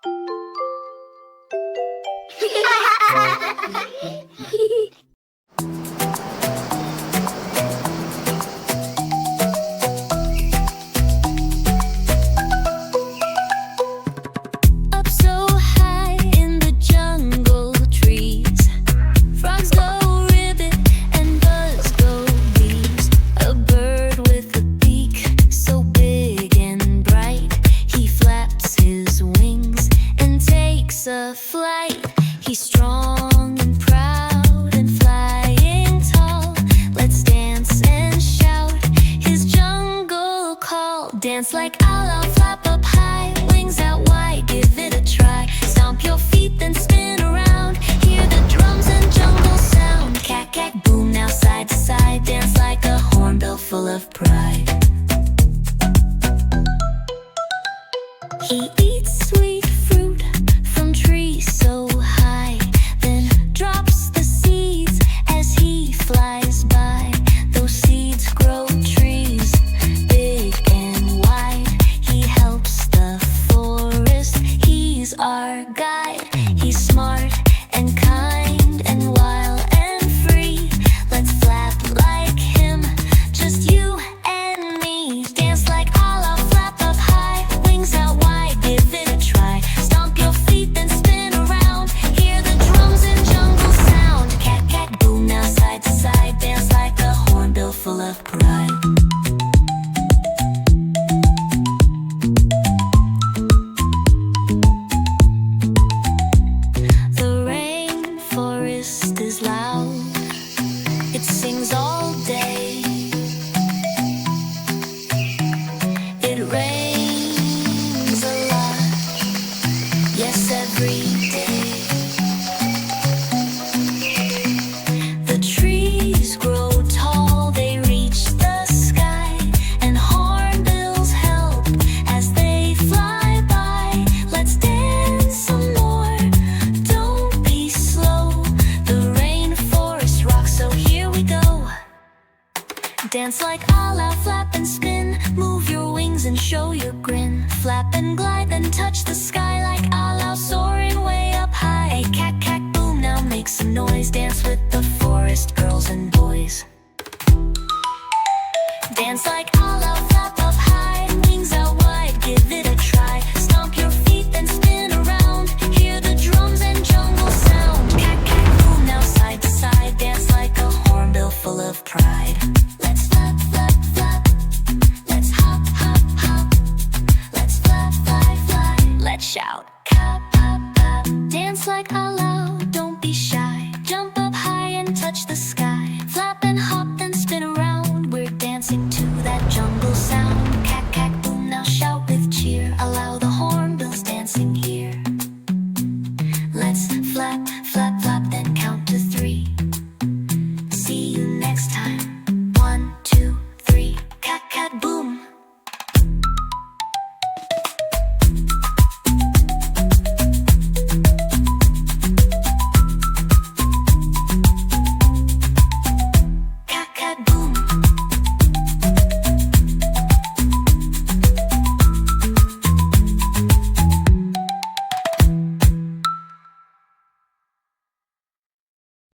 Up so high in the jungle trees, frogs go ribbit and birds go bees. A bird with a beak so big and bright, he flaps his wings and takes a flight. He's strong and proud and flying tall. Let's dance and shout his jungle call. Dance like Alau, flap up high, wings out wide, give it a try. Stomp your feet, then spin around. Hear the drums and jungle sound. CACK-CACK-BOOM, now side to side. Dance like a hornbill full of pride. He eats sweet fruit from trees so high, then drops the seeds as he flies by. Those seeds grow trees big and wide. He helps the forest, he's our guide. He's smart and kind and wild and free. Let's flap like him, just you and me. Dance like Alau, flap up high, wings out wide, give it a try. Stomp your feet, then spin around. Hear the drums and jungle sound. CACK-CACK-BOOM, now side to side. Dance like a hornbill full of pride. The rainforest is loud, it sings all day. It rains a lot, yes, every day. The trees grow tall, they reach the sky, and hornbills help as they fly by. Let's dance some more, don't be slow. The rainforest rocks, so here we go. Dance like Alau, flap and spin. Move your wings and show your grin. Flap and glide, then touch the sky like Alau, soaring way up high. Hey, CACK-CACK-BOOM, now make some noise. Dance with the forest girls and boys. Dance like Alau, flap up high, wings out wide, give it a try. Stomp your feet, then spin around. Hear the drums and jungle sound. CACK-CACK-BOOM, now side to side. Dance like a hornbill full of pride. Let's flap, flap, flap. Let's hop, hop, hop. Let's flap, fly, fly. Let's shout, cap, pop, pop. Dance like Alau.